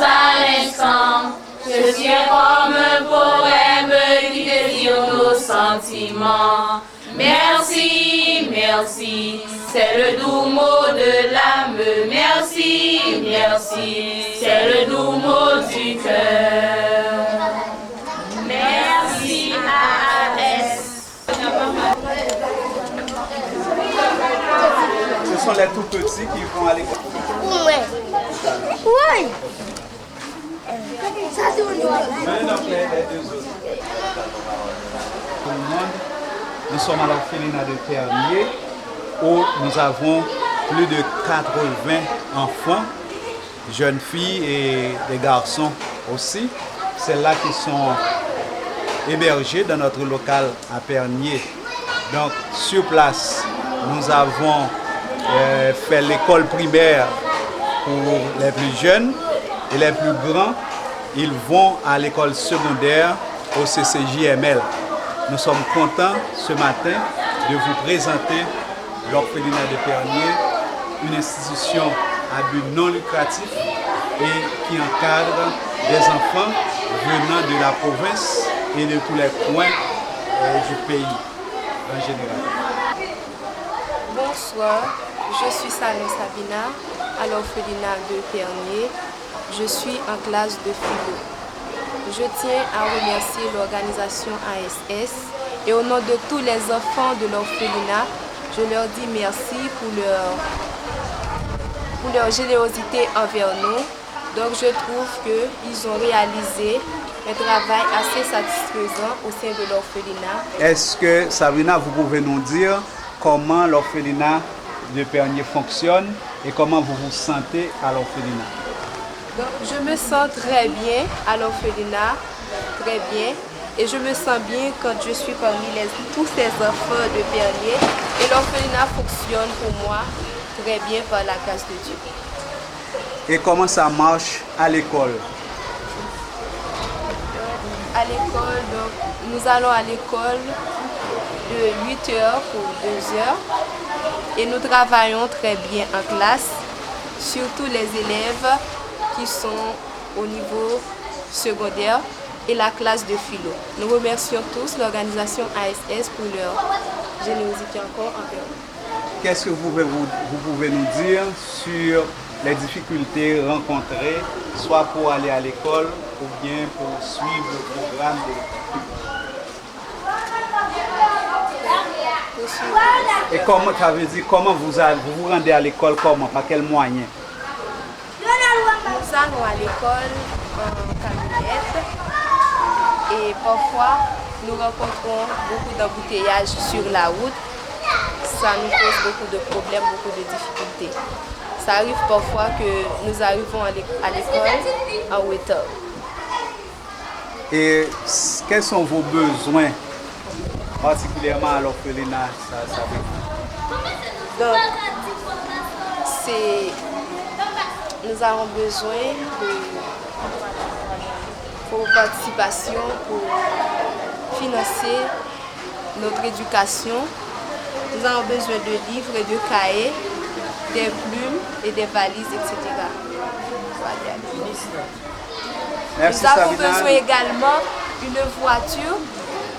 à l'instant. Je suis comme un poème qui désire nos sentiments. Merci, merci, c'est le doux mot de l'âme. Merci, merci, c'est le doux mot du cœur. Merci, AAS. Ce sont les tout petits qui vont à l'école. Oui. Maintenant, les deux autres. Tout le monde, nous sommes à l'orphelinat de Pernier où nous avons plus de 80 enfants, jeunes filles et des garçons aussi. Celles-là qui sont hébergés dans notre local à Pernier. Donc, sur place, nous avons fait l'école primaire pour les plus jeunes et les plus grands, ils vont à l'école secondaire au CCJML. Nous sommes contents ce matin de vous présenter l'orphelinat de Pernier, une institution à but non lucratif et qui encadre des enfants venant de la province et de tous les coins du pays en général. Bonsoir, je suis Salon Sabina à l'orphelinat de Pernier. Je suis en classe de philo. Je tiens à remercier l'organisation ASS et au nom de tous les enfants de l'orphelinat, je leur dis merci pour leur générosité envers nous. Donc je trouve qu'ils ont réalisé un travail assez satisfaisant au sein de l'orphelinat. Est-ce que, Sabrina, vous pouvez nous dire comment l'orphelinat de Pernier fonctionne et comment vous vous sentez à l'orphelinat? Donc, je me sens très bien à l'orphelinat, très bien. Et je me sens bien quand je suis parmi tous ces enfants de Pernier. Et l'orphelinat fonctionne pour moi très bien par la grâce de Dieu. Et comment ça marche à l'école? À l'école, donc, nous allons à l'école de 8h pour 2h. Et nous travaillons très bien en classe, surtout les élèves qui sont au niveau secondaire et la classe de philo. Nous remercions tous l'organisation ASS pour leur générosité encore envers nous. Qu'est-ce que vous pouvez nous dire sur les difficultés rencontrées, soit pour aller à l'école ou bien pour suivre le programme de l'école? Et comment, ça veut dire, comment vous vous rendez à l'école, comment, par quels moyens? Nous allons à l'école en camionnette et parfois nous rencontrons beaucoup d'embouteillages sur la route. Ça nous pose beaucoup de problèmes, beaucoup de difficultés. Ça arrive parfois que nous arrivons à l'école en retard. Et quels sont vos besoins, particulièrement à l'orphelinat? Donc, nous avons besoin pour participation, pour financer notre éducation. Nous avons besoin de livres et de cahiers, des plumes et des valises, etc. Merci, nous avons Sabina. besoin également d'une voiture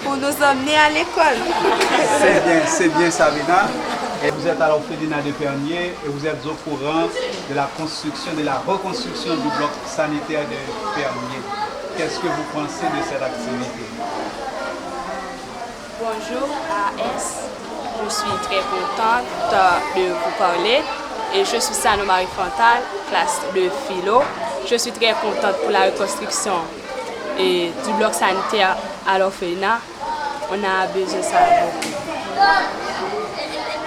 pour nous emmener à l'école. C'est bien Sabina. Et vous êtes à l'orphelinat de Pernier et vous êtes au courant de la construction, de la reconstruction du bloc sanitaire de Pernier. Qu'est-ce que vous pensez de cette activité? Bonjour AS, je suis très contente de vous parler et je suis Sano Marie Fontal, classe de philo. Je suis très contente pour la reconstruction et du bloc sanitaire à l'orphelinat. On a besoin de ça beaucoup.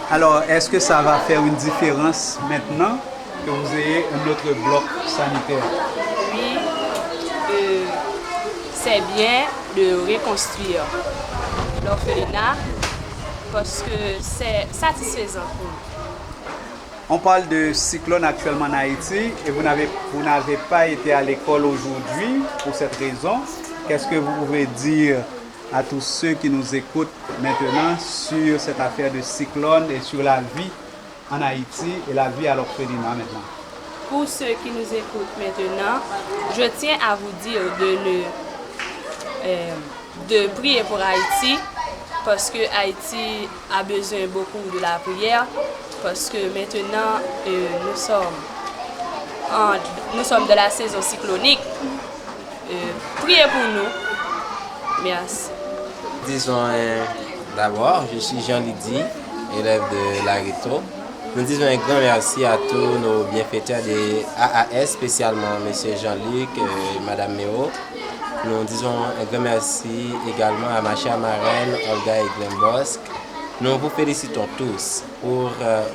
Alors, est-ce que ça va faire une différence maintenant que vous ayez un autre bloc sanitaire? Oui, c'est bien de reconstruire l'orphelinat parce que c'est satisfaisant pour nous. On parle de cyclone actuellement en Haïti et vous n'avez pas été à l'école aujourd'hui pour cette raison. Qu'est-ce que vous pouvez dire à tous ceux qui nous écoutent maintenant sur cette affaire de cyclone et sur la vie en Haïti et la vie à l'orphelinat maintenant? pour ceux qui nous écoutent maintenant, je tiens à vous dire de prier pour Haïti, parce que Haïti a besoin beaucoup de la prière, parce que maintenant nous sommes de la saison cyclonique. Priez pour nous. Merci. Disons d'abord, je suis Jean Lydie, élève de l'Arito. Nous disons un grand merci à tous nos bienfaiteurs des AAS, spécialement M. Jean-Luc et Mme Méo. Nous disons un grand merci également à ma chère marraine Olga et Glenn Bosque. Nous vous félicitons tous pour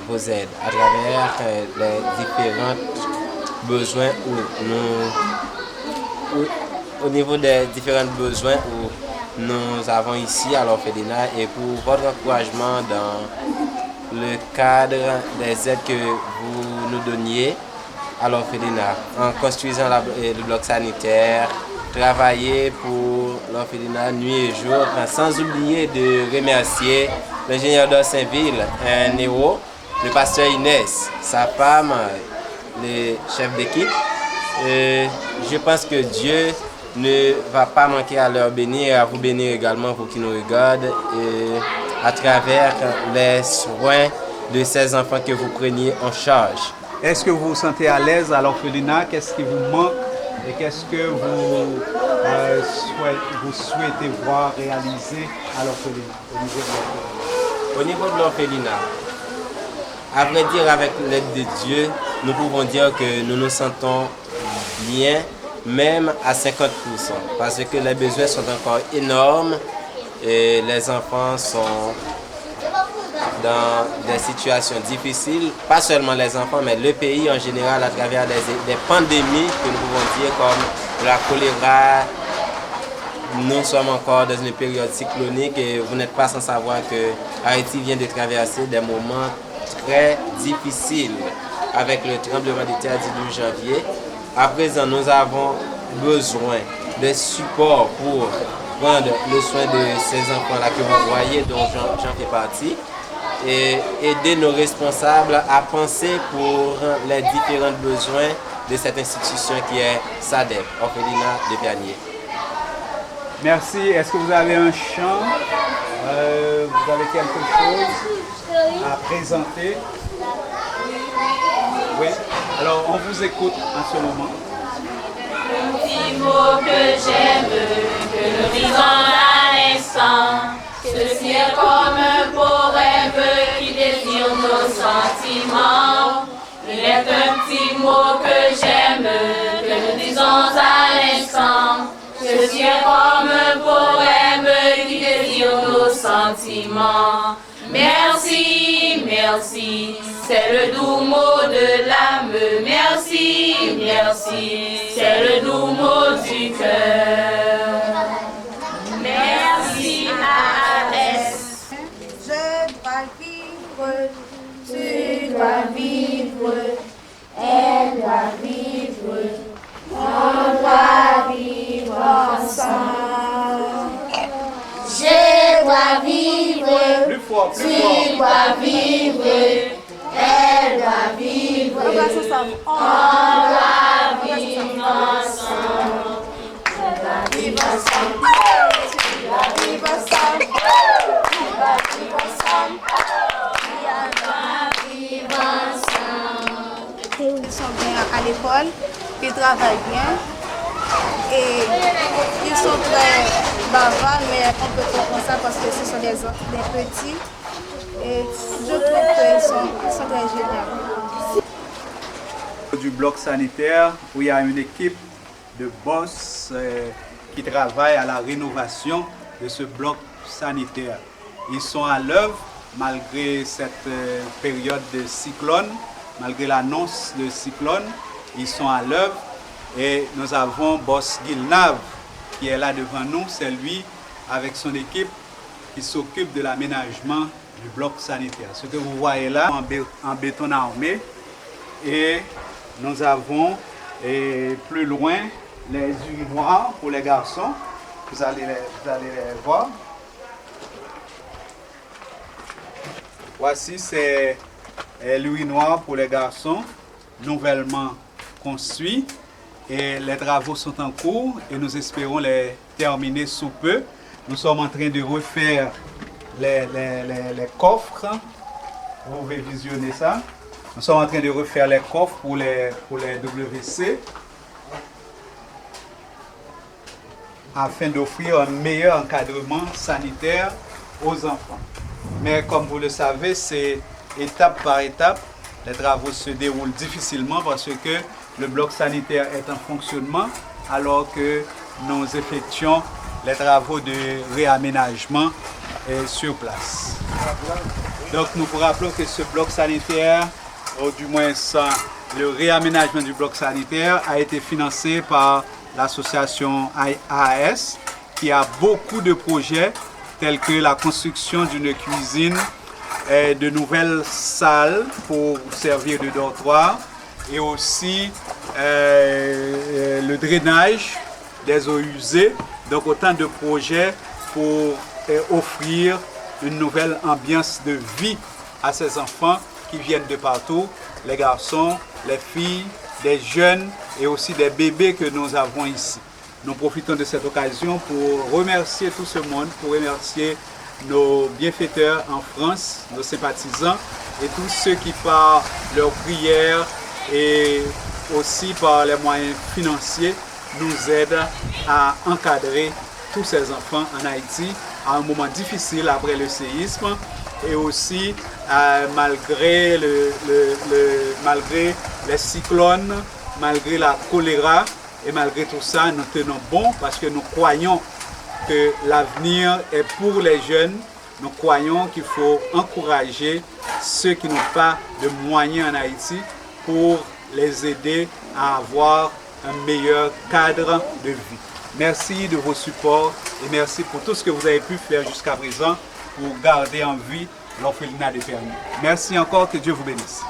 vos aides à travers les différents besoins au niveau des différents besoins où nous avons ici à l'orphelinat et pour votre encouragement dans le cadre des aides que vous nous donniez à l'orphelinat en construisant le bloc sanitaire, travailler pour l'orphelinat nuit et jour, sans oublier de remercier l'ingénieur d'Orsainville, un héros, le pasteur Inès, sa femme, le chef d'équipe. Je pense que Dieu ne va pas manquer à leur bénir et à vous bénir également, vous qui nous regardez, et à travers les soins de ces enfants que vous preniez en charge. Est-ce que vous vous sentez à l'aise à l'orphelinat? Qu'est-ce qui vous manque et qu'est-ce que vous souhaitez voir réaliser à l'orphelinat, au niveau de l'orphelinat? À vrai dire, avec l'aide de Dieu, nous pouvons dire que nous nous sentons bien, même à 50%, parce que les besoins sont encore énormes et les enfants sont dans des situations difficiles, pas seulement les enfants, mais le pays en général à travers des pandémies que nous pouvons dire comme la choléra. Nous sommes encore dans une période cyclonique et vous n'êtes pas sans savoir que Haïti vient de traverser des moments très difficiles avec le tremblement de terre du 12 janvier. À présent, nous avons besoin de support pour prendre le soin de ces enfants-là que vous voyez, dont j'en fais partie, et aider nos responsables à penser pour les différents besoins de cette institution qui est SADEP, Orphelinat de Bernier. Merci. Est-ce que vous avez un chant? Vous avez quelque chose à présenter? Oui. Alors, on vous écoute en ce moment. Le petit mot que j'aime, que nous disons à l'instant, ceci est comme un beau rêve qui désire nos sentiments. Il est un petit mot que j'aime, que nous disons à l'instant. Ceci est comme un poème qui désire nos sentiments. Merci, merci, c'est le doux mot de l'âme. Merci, merci, c'est le doux mot du cœur. Merci, AAS. Je dois vivre, tu dois vivre, elle doit vivre, on doit vivre ensemble. Je dois vivre, Plus fort. tu dois vivre, elle doit vivre, on doit vivre ensemble. On doit vivre ensemble. Tu dois vivre ensemble. Tu dois vivre ensemble. On doit vivre ensemble. Ils sont bien à l'école, ils travaillent bien et ils sont très bavards, mais on peut comprendre ça parce que ce sont des petits et je trouve qu'ils sont très géniaux. Du bloc sanitaire où il y a une équipe de boss qui travaille à la rénovation de ce bloc sanitaire. Ils sont à l'œuvre malgré cette période de cyclone, malgré l'annonce de cyclone, ils sont à l'œuvre et nous avons boss Gilnav qui est là devant nous, c'est lui avec son équipe qui s'occupe de l'aménagement du bloc sanitaire. Ce que vous voyez là en béton armé et nous avons plus loin les urinoirs pour les garçons. Vous allez les voir. Voici c'est l'urinoir pour les garçons. nouvellement construit et les travaux sont en cours et nous espérons les terminer sous peu. Nous sommes en train de refaire les coffres. Vous pouvez visionner ça. Nous sommes en train de refaire les coffres pour les WC afin d'offrir un meilleur encadrement sanitaire aux enfants. Mais comme vous le savez, c'est étape par étape. Les travaux se déroulent difficilement parce que le bloc sanitaire est en fonctionnement alors que nous effectuons les travaux de réaménagement sur place. Donc nous vous rappelons que ce bloc sanitaire, ou du moins le réaménagement du bloc sanitaire a été financé par l'association AAS qui a beaucoup de projets tels que la construction d'une cuisine, de nouvelles salles pour servir de dortoir et aussi le drainage des eaux usées. Donc autant de projets pour offrir une nouvelle ambiance de vie à ces enfants qui viennent de partout, les garçons, les filles, des jeunes et aussi des bébés que nous avons ici. Nous profitons de cette occasion pour remercier tout ce monde, pour remercier nos bienfaiteurs en France, nos sympathisants et tous ceux qui par leurs prières et aussi par les moyens financiers nous aident à encadrer tous ces enfants en Haïti à un moment difficile après le séisme et aussi malgré les cyclones, malgré la choléra et malgré tout ça, nous tenons bon parce que nous croyons que l'avenir est pour les jeunes. Nous croyons qu'il faut encourager ceux qui n'ont pas de moyens en Haïti pour les aider à avoir un meilleur cadre de vie. Merci de vos supports et merci pour tout ce que vous avez pu faire jusqu'à présent pour garder en vie l'orphelinat de Pernier. Merci encore, que Dieu vous bénisse.